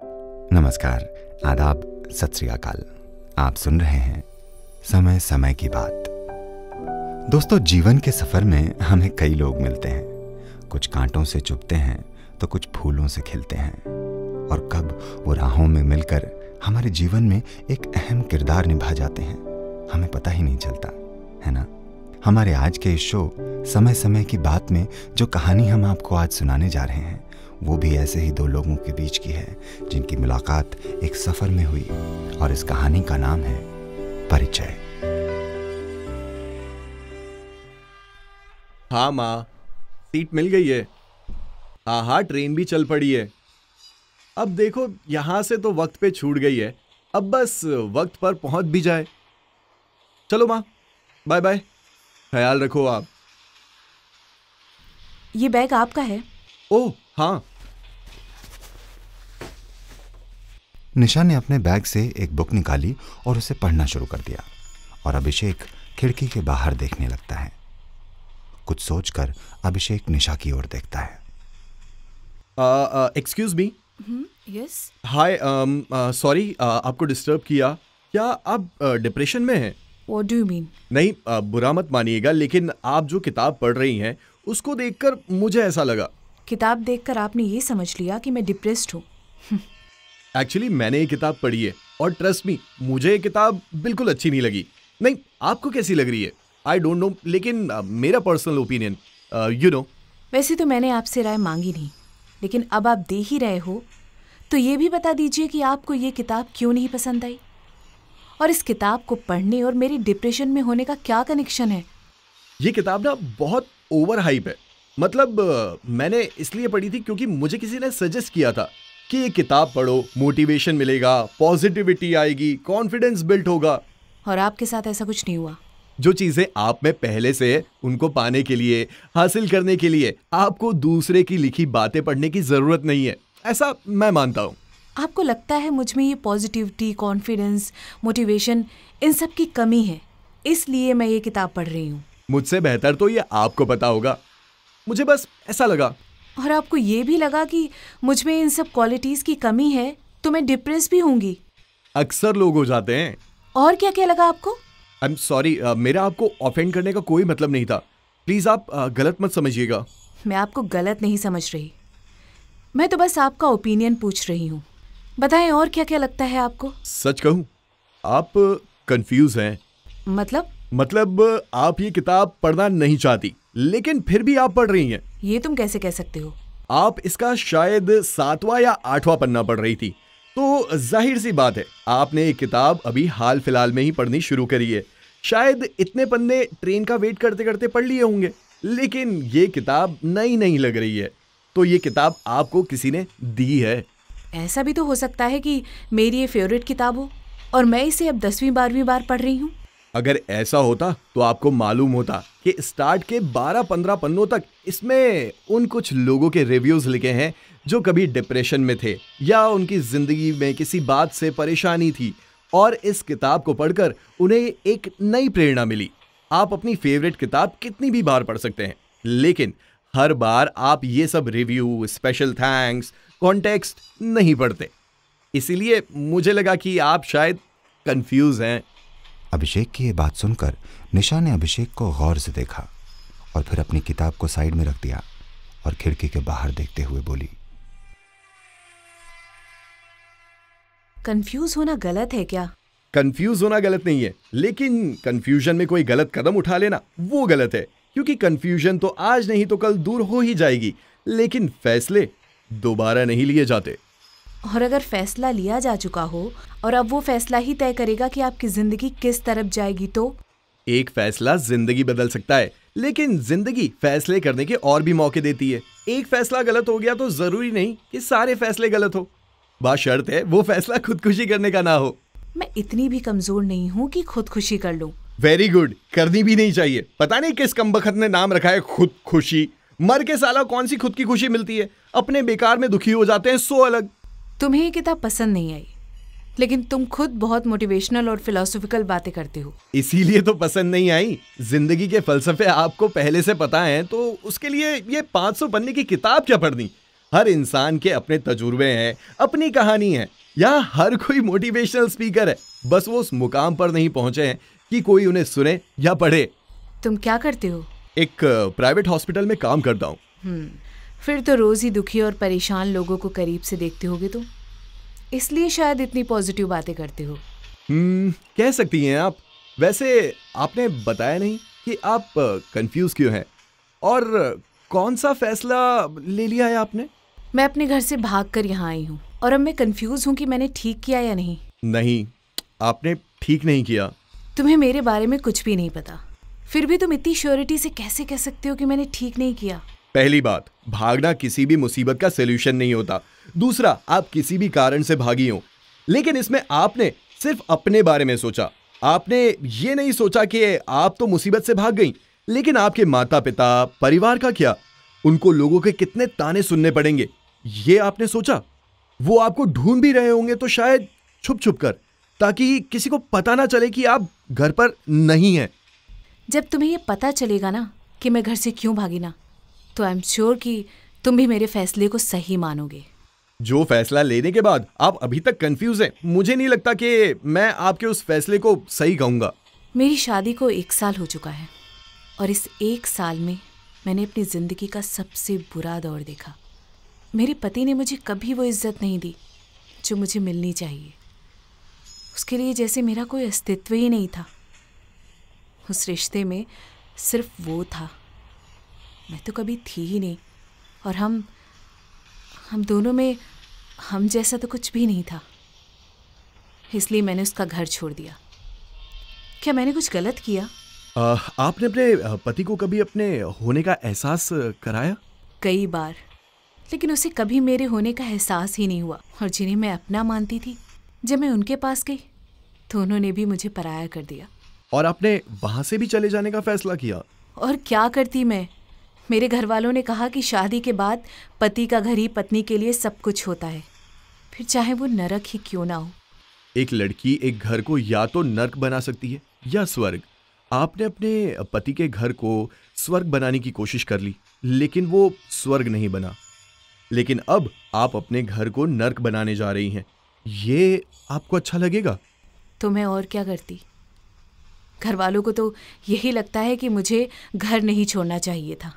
नमस्कार, आदाब, सत श्री अकाल। आप सुन रहे हैं समय समय की बात। दोस्तों, जीवन के सफर में हमें कई लोग मिलते हैं। कुछ कांटों से चुभते हैं तो कुछ फूलों से खिलते हैं, और कब वो राहों में मिलकर हमारे जीवन में एक अहम किरदार निभा जाते हैं, हमें पता ही नहीं चलता, है ना। हमारे आज के इस शो समय समय की बात में जो कहानी हम आपको आज सुनाने जा रहे हैं, वो भी ऐसे ही दो लोगों के बीच की है जिनकी मुलाकात एक सफर में हुई, और इस कहानी का नाम है परिचय। हाँ माँ, सीट मिल गई है। हाँ, ट्रेन भी चल पड़ी है। अब देखो, यहां से तो वक्त पे छूट गई है, अब बस वक्त पर पहुंच भी जाए। चलो माँ, बाय बाय, ख्याल रखो आप। ये बैग आपका है? ओह हाँ। निशा ने अपने बैग से एक बुक निकाली और उसे पढ़ना शुरू कर दिया, और अभिषेक खिड़की के बाहर देखने लगता है। कुछ सोचकर अभिषेक निशा की ओर देखता है। Excuse me. यस। हाय, सॉरी आपको डिस्टर्ब किया। क्या आप डिप्रेशन में हैं? What do you mean? नहीं, बुरा मत मानिएगा, लेकिन आप जो किताब पढ़ रही हैं उसको देखकर मुझे ऐसा लगा। किताब देखकर आपने ये समझ लिया कि मैं डिप्रेस्ड हूँ? एक्चुअली मैंने ये किताब पढ़ी है, और ट्रस्ट मी, मुझे ये किताब बिल्कुल अच्छी नहीं लगी। नहीं, आपको कैसी लग रही है आई डोंट नो, लेकिन मेरा पर्सनल ओपिनियन यू नो। वैसे तो मैंने आपसे राय मांगी नहीं, लेकिन अब आप दे ही रहे हो तो ये भी बता दीजिए कि आपको ये किताब क्यों नहीं पसंद आई, और इस किताब को पढ़ने और मेरी डिप्रेशन में होने का क्या कनेक्शन है? ये किताब ना बहुत ओवर हाइप है। मतलब मैंने इसलिए पढ़ी थी क्योंकि मुझे किसी ने सजेस्ट किया था कि ये किताब पढ़ो, मोटिवेशन मिलेगा, पॉजिटिविटी आएगी, कॉन्फिडेंस बिल्ड होगा। और आपके साथ ऐसा कुछ नहीं हुआ? जो चीजें आप में पहले से है, उनको पाने के लिए, हासिल करने के लिए आपको दूसरे की लिखी बातें पढ़ने की जरूरत नहीं है, ऐसा मैं मानता हूँ। आपको लगता है मुझ में ये पॉजिटिविटी, कॉन्फिडेंस, मोटिवेशन, इन सब की कमी है, इसलिए मैं ये किताब पढ़ रही हूँ? मुझसे बेहतर तो ये आपको पता होगा, मुझे बस ऐसा लगा। और आपको ये भी लगा कि मुझ में इन सब क्वालिटीज की कमी है तो मैं डिप्रेस भी होंगी? अक्सर लोग हो जाते हैं। और क्या क्या लगा आपको? आई एम सॉरी, मेरा आपको ऑफेंड करने का कोई मतलब नहीं था, प्लीज आप गलत मत समझिएगा। मैं आपको गलत नहीं समझ रही, मैं तो बस आपका ओपिनियन पूछ रही हूँ। बताएं, और क्या क्या लगता है आपको? सच कहूँ, आप कंफ्यूज हैं। मतलब आप ये किताब पढ़ना नहीं चाहती, लेकिन फिर भी आप पढ़ रही हैं। ये तुम कैसे कह सकते हो? आप इसका शायद 7वां या 8वां पन्ना पढ़ रही थी, तो जाहिर सी बात है आपने ये किताब अभी हाल फिलहाल में ही पढ़नी शुरू करी है। शायद इतने पन्ने ट्रेन का वेट करते करते पढ़ लिए होंगे, लेकिन ये किताब नई नहीं लग रही है, तो ये किताब आपको किसी ने दी है। ऐसा भी तो हो सकता है कि मेरी ये फेवरेट किताब हो और मैं इसे अब 10वीं 12वीं बार पढ़ रही हूँ। अगर ऐसा होता तो आपको मालूम होता कि स्टार्ट के 12-15 पन्नों तक इसमें उन कुछ लोगों के रिव्यूज लिखे हैं जो कभी डिप्रेशन में थे या उनकी जिंदगी में किसी बात से परेशानी थी, और इस किताब को पढ़कर उन्हें एक नई प्रेरणा मिली। आप अपनी फेवरेट किताब कितनी भी बार पढ़ सकते हैं, लेकिन हर बार आप ये सब रिव्यू, स्पेशल थैंक्स, कॉन्टेक्स्ट नहीं पढ़ते। इसीलिए मुझे लगा कि आप शायद कंफ्यूज हैं। अभिषेक की ये बात सुनकर निशा ने अभिषेक को गौर से देखा, और फिर अपनी किताब को साइड में रख दिया और खिड़की के बाहर देखते हुए बोली, कंफ्यूज होना गलत है क्या? कंफ्यूज होना गलत नहीं है, लेकिन कंफ्यूजन में कोई गलत कदम उठा लेना वो गलत है, क्योंकि कंफ्यूजन तो आज नहीं तो कल दूर हो ही जाएगी, लेकिन फैसले दोबारा नहीं लिए जाते। और अगर फैसला लिया जा चुका हो और अब वो फैसला ही तय करेगा कि आपकी जिंदगी किस तरफ जाएगी, तो एक फैसला जिंदगी बदल सकता है, लेकिन जिंदगी फैसले करने के और भी मौके देती है। एक फैसला गलत हो गया तो जरूरी नहीं कि सारे फैसले गलत हो, बशर्त है वो फैसला खुदकुशी करने का ना हो। मैं इतनी भी कमजोर नहीं हूँ कि खुदकुशी कर लूं। वेरी गुड, करनी भी नहीं चाहिए। पता नहीं किस कमबख्त ने नाम रखा है खुदकुशी। मर के साला कौन सी खुद की खुशी मिलती है, अपने बेकार में दुखी हो जाते हैं, सो अलग। तुम्हें ये किताब पसंद नहीं आई, लेकिन तुम खुद बहुत मोटिवेशनल और फिलोसॉफिकल बातें करते हो। इसीलिए तो पसंद नहीं आई। जिंदगी के फलसफे आपको पहले से पता है, तो उसके लिए ये 500 पन्ने की किताब क्या पढ़नी। हर इंसान के अपने तजुर्बे हैं, अपनी कहानी है। यहाँ हर कोई मोटिवेशनल स्पीकर है, बस वो उस मुकाम पर नहीं पहुंचे हैं कि कोई उन्हें सुने या पढ़े। तुम क्या करते हो? एक प्राइवेट हॉस्पिटल में काम करता हूँ। फिर तो रोज ही दुखी और परेशान लोगों को करीब से देखते होगे तुम, इसलिए शायद इतनी पॉजिटिव बातें करते हो। कह सकती हैं आप। वैसे आपने बताया नहीं कि आप कंफ्यूज क्यों हैं और कौन सा फैसला ले लिया है आपने? मैं अपने घर से भागकर यहाँ आई हूँ और अब मैं कंफ्यूज हूँ कि मैंने ठीक किया या नहीं। नहीं, आपने ठीक नहीं किया। तुम्हें मेरे बारे में कुछ भी नहीं पता, फिर भी तुम इतनी श्योरिटी से कैसे कह सकते हो कि मैंने ठीक नहीं किया? पहली बात, भागना किसी भी मुसीबत का सलूशन नहीं होता। दूसरा, आप किसी भी कारण से भागी हो, लेकिन इसमें आपने सिर्फ अपने बारे में सोचा। आपने ये नहीं सोचा कि आप तो मुसीबत से भाग गई, लेकिन आपके माता पिता, परिवार का क्या? उनको लोगों के कितने ताने सुनने पड़ेंगे, ये आपने सोचा? वो आपको ढूंढ भी रहे होंगे तो शायद छुप छुप कर, ताकि किसी को पता ना चले कि आप घर पर नहीं हैं। जब तुम्हें ये पता चलेगा ना कि मैं घर से क्यों भागी ना, तो आई एम श्योर कि तुम भी मेरे फैसले को सही मानोगे। जो फैसला लेने के बाद आप अभी तक कंफ्यूज हैं, मुझे नहीं लगता कि मैं आपके उस फैसले को सही कहूंगा। मेरी शादी को 1 साल हो चुका है और इस 1 साल में मैंने अपनी ज़िंदगी का सबसे बुरा दौर देखा। मेरे पति ने मुझे कभी वो इज्जत नहीं दी जो मुझे मिलनी चाहिए। उसके लिए जैसे मेरा कोई अस्तित्व ही नहीं था। उस रिश्ते में सिर्फ वो था, मैं तो कभी थी ही नहीं। और हम दोनों में हम जैसा तो कुछ भी नहीं था, इसलिए मैंने उसका घर छोड़ दिया। क्या मैंने कुछ गलत किया? आपने अपने पति को कभी अपने होने का एहसास कराया? कई बार, लेकिन उसे कभी मेरे होने का एहसास ही नहीं हुआ। और जिन्हें मैं अपना मानती थी, जब मैं उनके पास गई तो उन्होंने भी मुझे पराया कर दिया। और आपने वहां से भी चले जाने का फैसला किया? और क्या करती मैं? मेरे घर वालों ने कहा कि शादी के बाद पति का घर ही पत्नी के लिए सब कुछ होता है, फिर चाहे वो नरक ही क्यों ना हो। एक लड़की एक घर को या तो नर्क बना सकती है या स्वर्ग। आपने अपने पति के घर को स्वर्ग बनाने की कोशिश कर ली, लेकिन वो स्वर्ग नहीं बना। लेकिन अब आप अपने घर को नर्क बनाने जा रही हैं। ये आपको अच्छा लगेगा? तो मैं और क्या करती? घर वालों को तो यही लगता है कि मुझे घर नहीं छोड़ना चाहिए था।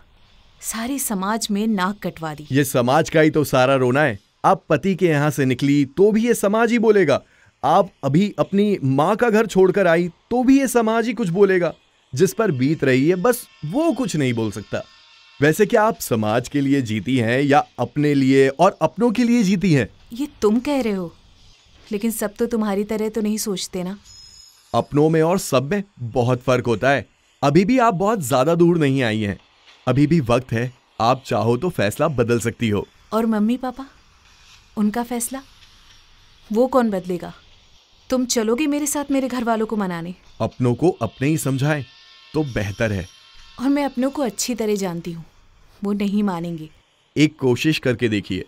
सारे समाज में नाक कटवा दी। ये समाज का ही तो सारा रोना है। आप पति के यहाँ से निकली तो भी ये समाज ही बोलेगा। आप अभी अपनी माँ का घर छोड़कर आई तो भी ये समाज ही कुछ बोलेगा। जिस पर बीत रही है बस वो कुछ नहीं बोल सकता। वैसे क्या आप समाज के लिए जीती हैं या अपने लिए और अपनों के लिए जीती हैं? ये तुम कह रहे हो, लेकिन सब तो तुम्हारी तरह तो नहीं सोचते ना। अपनों में और सब में बहुत फर्क होता है। अभी भी आप बहुत ज्यादा दूर नहीं आई हैं। अभी भी वक्त है, आप चाहो तो फैसला बदल सकती हो। और मम्मी पापा, उनका फैसला वो कौन बदलेगा? तुम चलोगे मेरे साथ मेरे घर वालों को मनाने? अपनों को अपने ही समझाएं तो बेहतर है। और मैं अपनों को अच्छी तरह जानती हूँ, वो नहीं मानेंगे। एक कोशिश करके देखिए।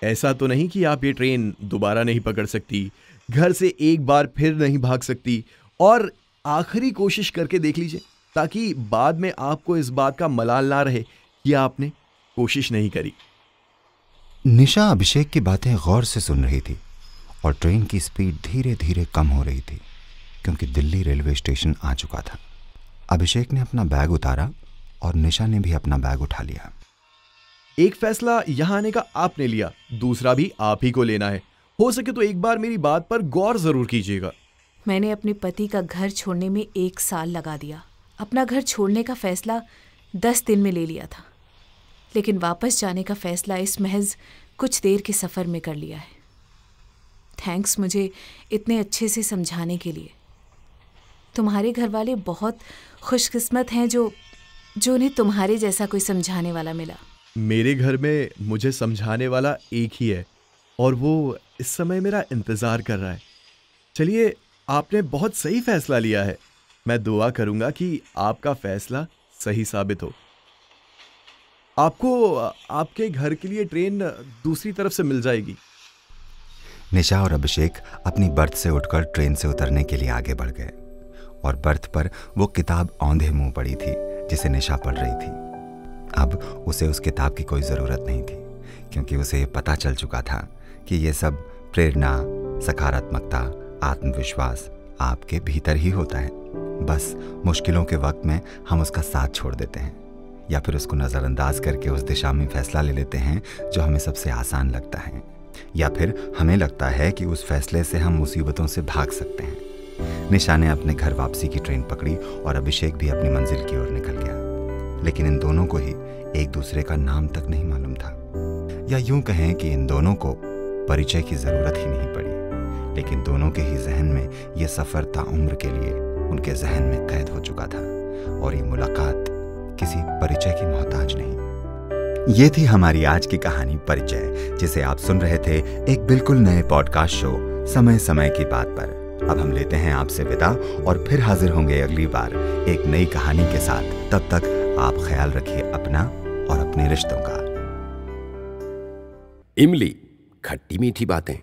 ऐसा तो नहीं कि आप ये ट्रेन दोबारा नहीं पकड़ सकती, घर से एक बार फिर नहीं भाग सकती। और आखिरी कोशिश करके देख लीजिए, ताकि बाद में आपको इस बात का मलाल ना रहे कि आपने कोशिश नहीं करी। निशा अभिषेक की बातें गौर से सुन रही थी और ट्रेन की स्पीड धीरे धीरे कम हो रही थी, क्योंकि दिल्ली रेलवे स्टेशन आ चुका था। अभिषेक ने अपना बैग उतारा और निशा ने भी अपना बैग उठा लिया। एक फैसला यहाँ आने का आपने लिया, दूसरा भी आप ही को लेना है। हो सके तो एक बार मेरी बात पर गौर जरूर कीजिएगा। मैंने अपने पति का घर छोड़ने में 1 साल लगा दिया। अपना घर छोड़ने का फैसला 10 दिन में ले लिया था, लेकिन वापस जाने का फैसला इस महज कुछ देर के सफ़र में कर लिया है। थैंक्स मुझे इतने अच्छे से समझाने के लिए। तुम्हारे घर वाले बहुत खुशकिस्मत हैं जो उन्हें तुम्हारे जैसा कोई समझाने वाला मिला। मेरे घर में मुझे समझाने वाला एक ही है और वो इस समय मेरा इंतज़ार कर रहा है। चलिए, आपने बहुत सही फैसला लिया है। मैं दुआ करूंगा कि आपका फैसला सही साबित हो। आपको आपके घर के लिए ट्रेन दूसरी तरफ से मिल जाएगी। निशा और अभिषेक अपनी बर्थ से उठकर ट्रेन से उतरने के लिए आगे बढ़ गए और बर्थ पर वो किताब औंधे मुंह पड़ी थी जिसे निशा पढ़ रही थी। अब उसे उस किताब की कोई ज़रूरत नहीं थी, क्योंकि उसे ये पता चल चुका था कि ये सब प्रेरणा, सकारात्मकता, आत्मविश्वास आपके भीतर ही होता है। बस मुश्किलों के वक्त में हम उसका साथ छोड़ देते हैं या फिर उसको नज़रअंदाज करके उस दिशा में फैसला ले लेते हैं जो हमें सबसे आसान लगता है, या फिर हमें लगता है कि उस फैसले से हम मुसीबतों से भाग सकते हैं। निशा ने अपने घर वापसी की ट्रेन पकड़ी और अभिषेक भी अपनी मंजिल की ओर निकल गया, लेकिन इन दोनों को ही एक दूसरे का नाम तक नहीं मालूम था, या यूं कहें कि इन दोनों को परिचय की जरूरत ही नहीं पड़ी, लेकिन दोनों के ही जहन में यह सफर ताउम्र के लिए उनके जहन में कैद हो चुका था और ये मुलाकात किसी परिचय की मोहताज नहीं। ये थी हमारी आज की कहानी परिचय, जिसे आप सुन रहे थे एक बिल्कुल नए पॉडकास्ट शो समय समय की बात पर। अब हम लेते हैं आपसे विदा और फिर हाजिर होंगे अगली बार एक नई कहानी के साथ। तब तक आप ख्याल रखिए अपना और अपने रिश्तों का। इमली, खट्टी मीठी बातें।